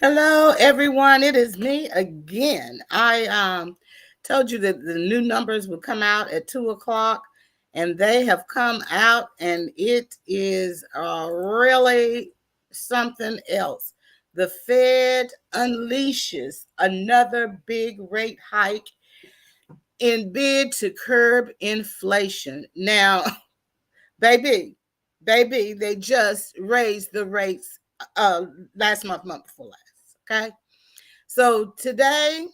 Hello, everyone. It is me again. I told you that the new numbers would come out at 2 o'clock, and they have come out, and it is really something else. The Fed unleashes another big rate hike in bid to curb inflation. Now, baby, they just raised the rates uh last month before last. Okay. So today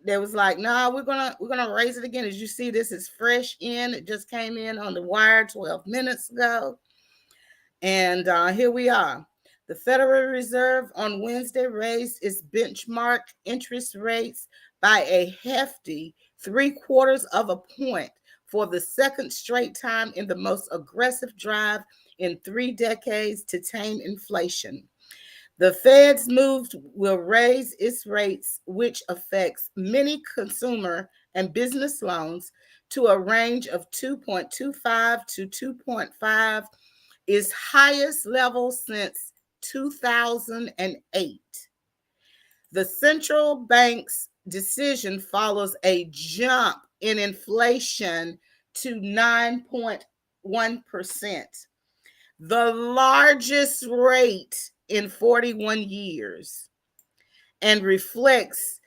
they was like, nah, we're gonna raise it again. As you see, this is fresh in. It just came in on the wire 12 minutes ago. And here we are. The Federal Reserve on Wednesday raised its benchmark interest rates by a hefty 3/4 of a point for the second straight time in the most aggressive drive in 3 decades to tame inflation. The Fed's move will raise its rates, which affects many consumer and business loans, to a range of 2.25 to 2.5, its highest level since 2008. The central bank's decision follows a jump in inflation to 9.1%, the largest rate in 41 years, and reflects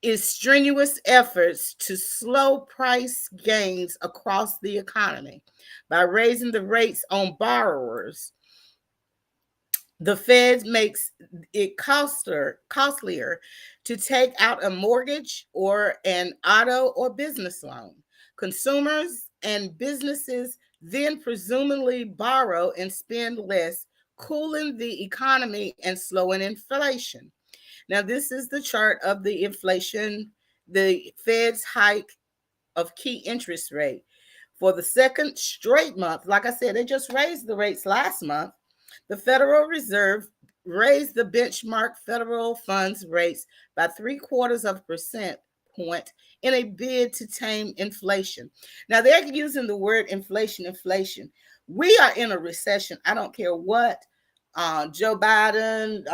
its strenuous efforts to slow price gains across the economy. By raising the rates on borrowers, the Fed makes it costlier to take out a mortgage or an auto or business loan. Consumers and businesses then presumably borrow and spend less, cooling the economy and slowing inflation. Now, this is the chart of the inflation, the Fed's hike of key interest rate. For the second straight month, like I said, they just raised the rates last month. The Federal Reserve raised the benchmark federal funds rates by 3/4 of a percent point in a bid to tame inflation. Now they're using the word inflation. We are in a recession. I don't care what Joe Biden,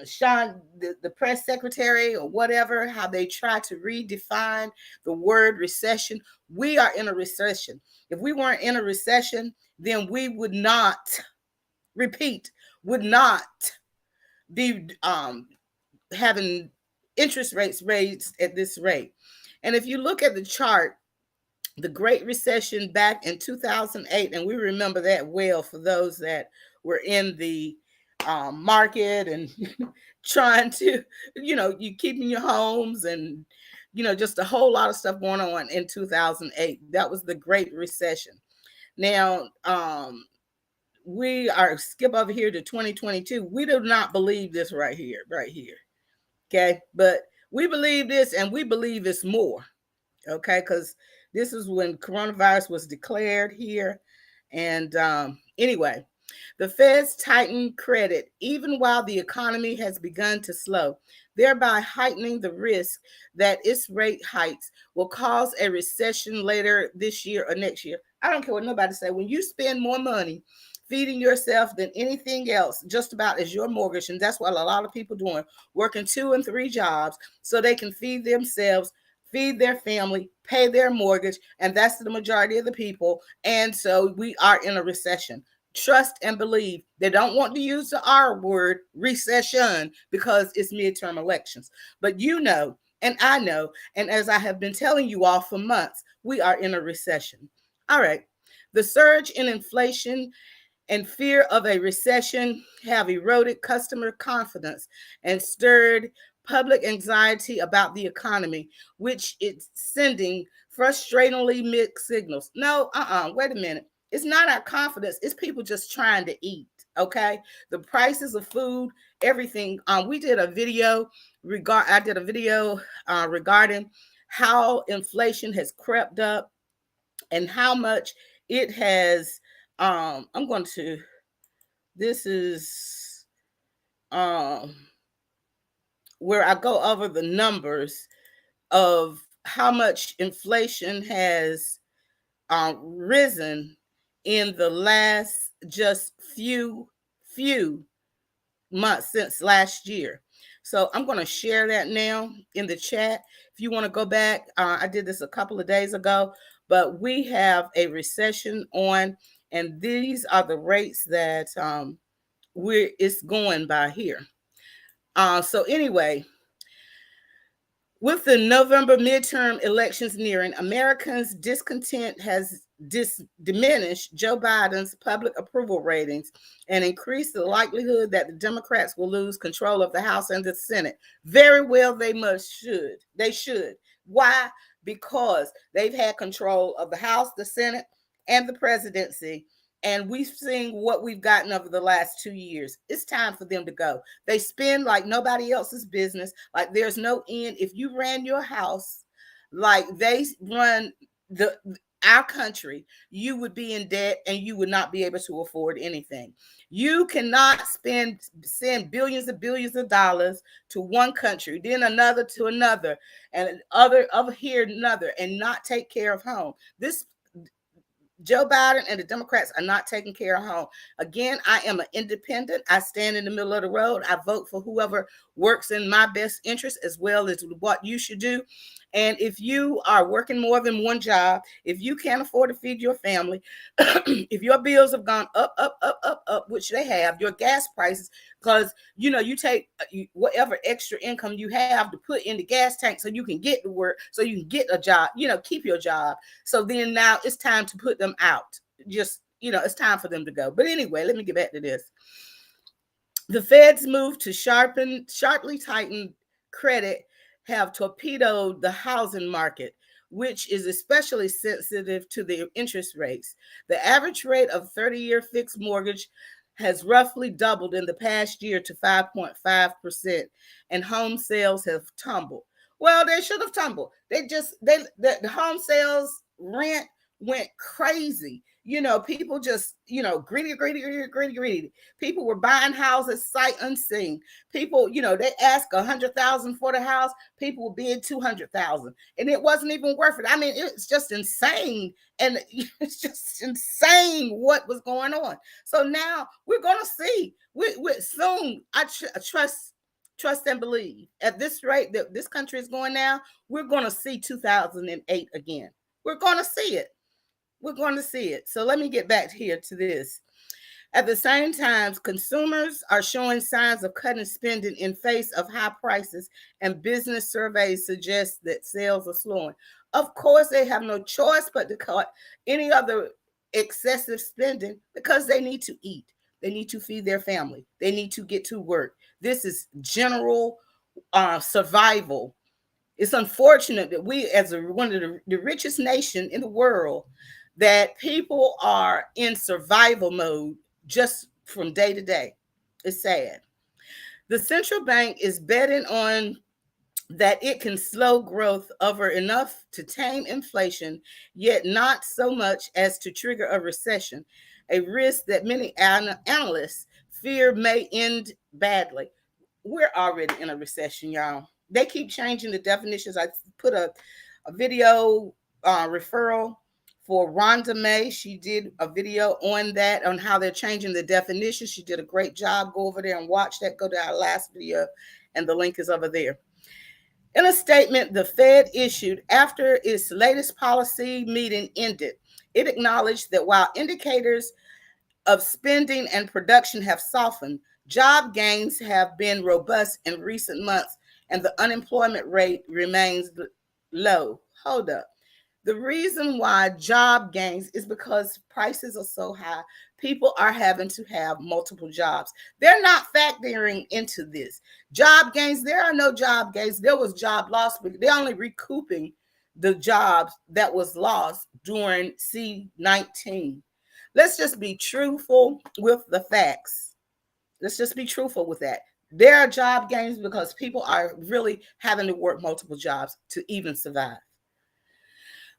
Sean, the press secretary, or whatever, how they try to redefine the word recession. We are in a recession. If we weren't in a recession, then we would not, repeat, would not be having interest rates raised at this rate. And if you look at the chart, the Great Recession back in 2008, and we remember that well for those that were in the market and trying to, you keeping your homes and, just a whole lot of stuff going on in 2008. That was the Great Recession. Now, we are skip over here to 2022. We do not believe this right here. Okay. But we believe this, and we believe it's more. Okay. Because this is when coronavirus was declared here. And anyway, the Fed's tightened credit even while the economy has begun to slow, thereby heightening the risk that its rate hikes will cause a recession later this year or next year. I don't care what nobody say. When you spend more money feeding yourself than anything else, just about as your mortgage, and that's what a lot of people doing, working 2 and 3 jobs so they can feed themselves, feed their family, pay their mortgage, and that's the majority of the people. And so we are in a recession. Trust and believe. They don't want to use the R word, recession, because it's midterm elections. But and I know, and as I have been telling you all for months, we are in a recession. All right. The surge in inflation and fear of a recession have eroded customer confidence and stirred public anxiety about the economy, which is sending frustratingly mixed signals. No, wait a minute. It's not our confidence. It's people just trying to eat. Okay. The prices of food, everything. We did a video regarding how inflation has crept up and how much it has. I'm going to. This is where I go over the numbers of how much inflation has risen in the last just few months since last year. So I'm going to share that now in the chat. If you want to go back, I did this a couple of days ago, but we have a recession on, and these are the rates that it's going by here. So anyway, with the November midterm elections nearing, Americans' discontent has diminished Joe Biden's public approval ratings and increased the likelihood that the Democrats will lose control of the House and the Senate. Very well, should. They should. Why? Because they've had control of the House, the Senate, and the presidency. And we've seen what we've gotten over the last 2 years. It's time for them to go. They spend like nobody else's business. Like there's no end. If you ran your house like they run our country, you would be in debt and you would not be able to afford anything. You cannot send billions of dollars to one country, then another to another, and other over here another, and not take care of home. This Joe Biden and the Democrats are not taking care of home. Again, I am an independent. I stand in the middle of the road. I vote for whoever works in my best interest, as well as what you should do. And if you are working more than one job, if you can't afford to feed your family, if your bills have gone up, which they have, your gas prices, because you take whatever extra income you have to put in the gas tank so you can get to work, so you can get a job, keep your job. So then now it's time to put them out. Just, it's time for them to go. But anyway, let me get back to this. The Fed's move to sharply tighten credit have torpedoed the housing market, which is especially sensitive to the interest rates. The average rate of 30-year fixed mortgage has roughly doubled in the past year to 5.5%, and home sales have tumbled. Well, they should have tumbled. The home sales rent went crazy. People just, greedy. People were buying houses sight unseen. People, they ask 100,000 for the house. People were bidding 200,000, and it wasn't even worth it. I mean, it's just insane, and it's just insane what was going on. So now we're gonna see. We soon. I trust and believe. At this rate that this country is going now, we're gonna see 2008 again. We're gonna see it. We're going to see it. So let me get back here to this. At the same time, consumers are showing signs of cutting spending in face of high prices, and business surveys suggest that sales are slowing. Of course, they have no choice but to cut any other excessive spending because they need to eat. They need to feed their family. They need to get to work. This is general survival. It's unfortunate that we, as one of the richest nation in the world, that people are in survival mode just from day to day. It's sad. The central bank is betting on that it can slow growth over enough to tame inflation, yet not so much as to trigger a recession, a risk that many analysts fear may end badly. We're already in a recession, y'all. They keep changing the definitions. I put a video referral for Rhonda May. She did a video on that, on how they're changing the definition. She did a great job. Go over there and watch that. Go to our last video, and the link is over there. In a statement the Fed issued after its latest policy meeting ended, it acknowledged that while indicators of spending and production have softened, job gains have been robust in recent months, and the unemployment rate remains low. Hold up. The reason why job gains is because prices are so high. People are having to have multiple jobs. They're not factoring into this. Job gains, there are no job gains. There was job loss, but they're only recouping the jobs that was lost during C-19. Let's just be truthful with the facts. Let's just be truthful with that. There are job gains because people are really having to work multiple jobs to even survive.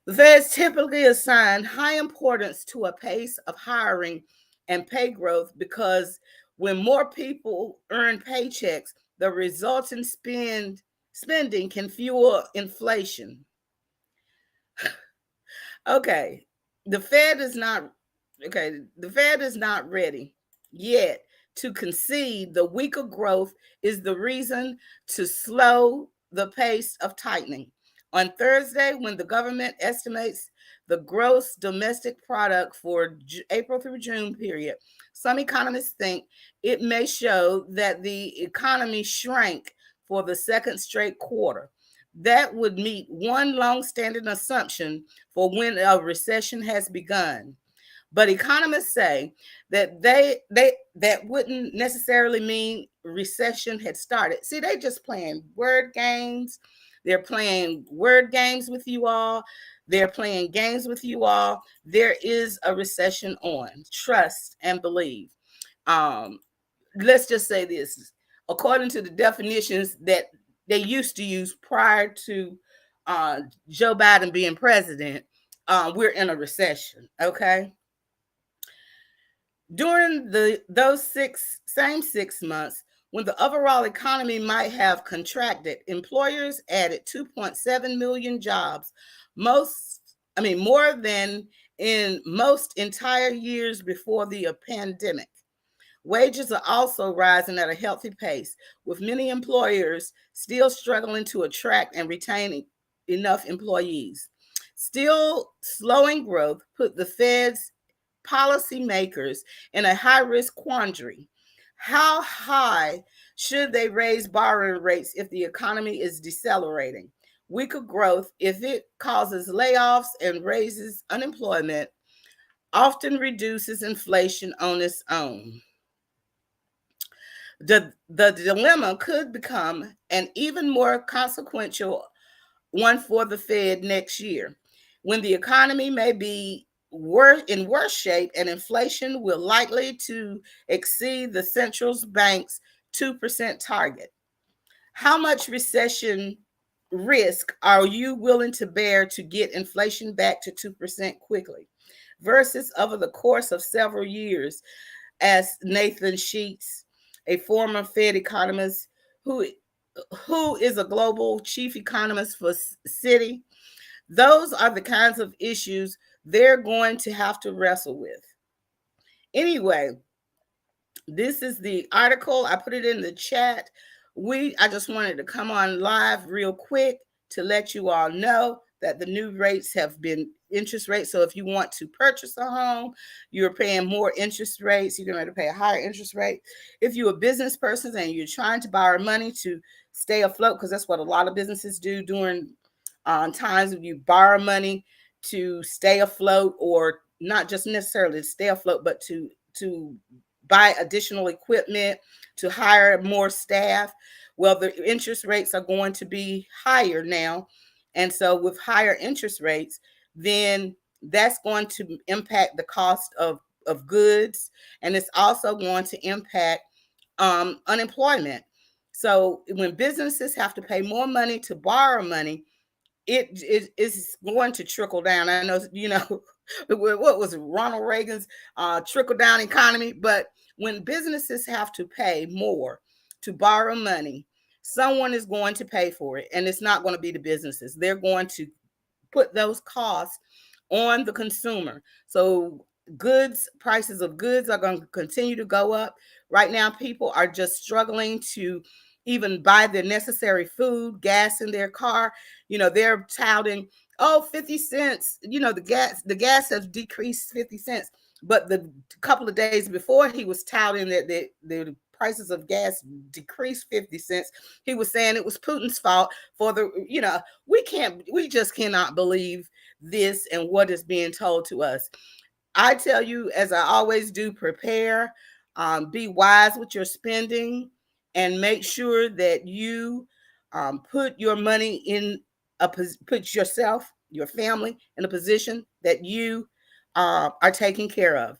The Feds typically assign high importance to a pace of hiring and pay growth because when more people earn paychecks, the resulting spending can fuel inflation. Okay. The Fed is not the Fed is not ready yet to concede the weaker growth is the reason to slow the pace of tightening. On Thursday, when the government estimates the gross domestic product for April through June period, some economists think it may show that the economy shrank for the second straight quarter. That would meet one long-standing assumption for when a recession has begun. But economists say that they that wouldn't necessarily mean recession had started. See, they just playing word games. They're playing word games with you all. They're playing games with you all. There is a recession on. Trust and believe. Um, let's just say this. According to the definitions that they used to use prior to Joe Biden being president, we're in a recession. Okay. During those same 6 months, when the overall economy might have contracted, employers added 2.7 million jobs, more than in most entire years before the pandemic. Wages are also rising at a healthy pace, with many employers still struggling to attract and retain enough employees. Still slowing growth put the Fed's policymakers in a high risk quandary. How high should they raise borrowing rates if the economy is decelerating? Weaker growth, if it causes layoffs and raises unemployment, often reduces inflation on its own. The dilemma could become an even more consequential one for the Fed next year, when the economy may be in worse shape and inflation will likely to exceed the central bank's 2% target. How much recession risk are you willing to bear to get inflation back to 2% quickly versus over the course of several years, as Nathan Sheets, a former Fed economist who is a global chief economist for Citi. Those are the kinds of issues they're going to have to wrestle with. Anyway, this is the article. I put it in the chat. I just wanted to come on live real quick to let you all know that the new rates have been interest rates. So if you want to purchase a home, you're paying more interest rates. You're going to pay a higher interest rate. If you're a business person and you're trying to borrow money to stay afloat, because that's what a lot of businesses do during times when you borrow money to stay afloat, or not just necessarily to stay afloat, but to buy additional equipment, to hire more staff. Well, the interest rates are going to be higher now. And so with higher interest rates, then that's going to impact the cost of goods. And it's also going to impact unemployment. So when businesses have to pay more money to borrow money, it is going to trickle down. I know, what was it, Ronald Reagan's trickle down economy. But when businesses have to pay more to borrow money, someone is going to pay for it, and it's not going to be the businesses. They're going to put those costs on the consumer. So prices of goods are going to continue to go up. Right now, people are just struggling to even buy the necessary food, gas in their car. They're touting, 50 cents. The gas has decreased 50 cents. But the couple of days before, he was touting that the prices of gas decreased 50 cents. He was saying it was Putin's fault for we just cannot believe this and what is being told to us. I tell you, as I always do, prepare, be wise with your spending, and make sure that you put your money put yourself, your family in a position that you are taken care of.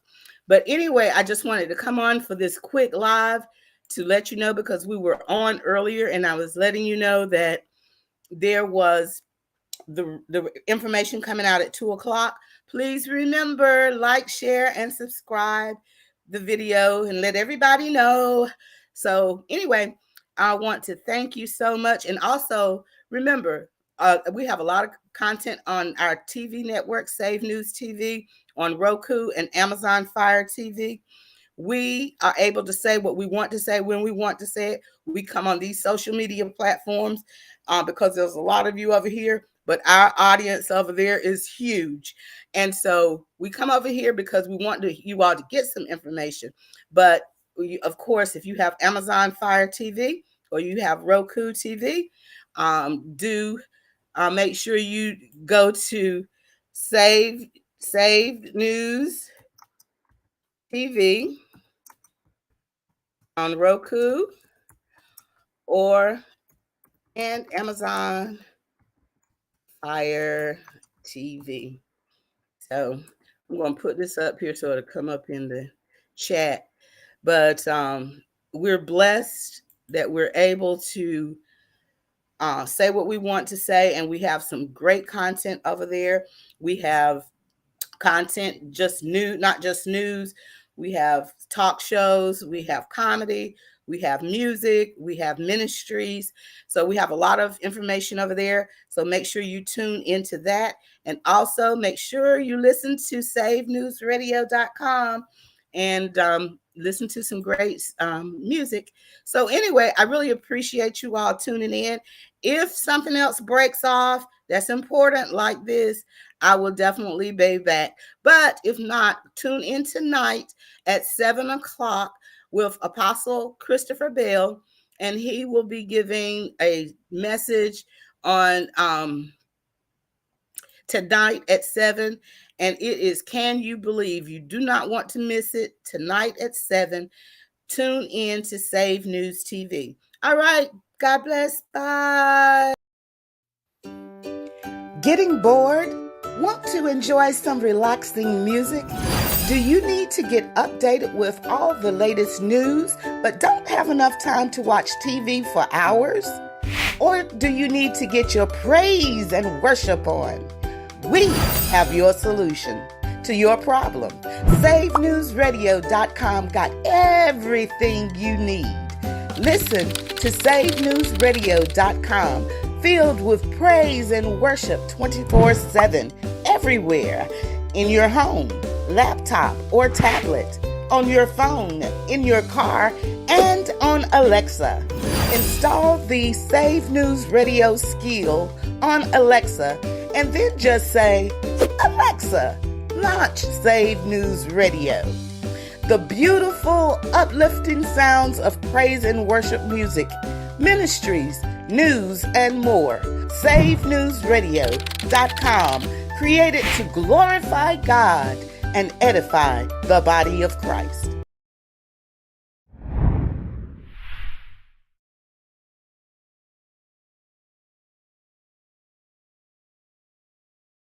But anyway, I just wanted to come on for this quick live to let you know, because we were on earlier and I was letting you know that there was the information coming out at 2 o'clock. Please remember, like, share, and subscribe the video and let everybody know. So anyway, I want to thank you so much. And also remember, we have a lot of content on our TV network, Save News TV, on Roku and Amazon Fire TV. We are able to say what we want to say when we want to say it. We come on these social media platforms because there's a lot of you over here, but our audience over there is huge. And so we come over here because we want you all to get some information. But of course, if you have Amazon Fire TV or you have Roku TV, do make sure you go to Save News TV on Roku and Amazon Fire TV. So I'm going to put this up here so it'll come up in the chat. But we're blessed that we're able to say what we want to say, and we have some great content over there. We have content not just news. We have talk shows, we have comedy, we have music, we have ministries. So we have a lot of information over there. So make sure you tune into that. And also make sure you listen to savenewsradio.com and listen to some great music. So anyway, I really appreciate you all tuning in. If something else breaks off that's important like this, I will definitely be back. But if not, tune in tonight at 7 o'clock with Apostle Christopher Bell, and he will be giving a message on tonight at 7. And it is Can You Believe? You do not want to miss it tonight at 7. Tune in to Save News TV. All right. God bless. Bye. Getting bored? Want to enjoy some relaxing music? Do you need to get updated with all the latest news, but don't have enough time to watch TV for hours? Or do you need to get your praise and worship on? We have your solution to your problem. SaveNewsRadio.com got everything you need. Listen to SaveNewsRadio.com, filled with praise and worship 24/7, everywhere, in your home, laptop, or tablet, on your phone, in your car, and on Alexa. Install the Save News Radio skill on Alexa, and then just say, Alexa, launch Save News Radio. The beautiful, uplifting sounds of praise and worship music, ministries, news, and more. SaveNewsRadio.com, created to glorify God and edify the body of Christ.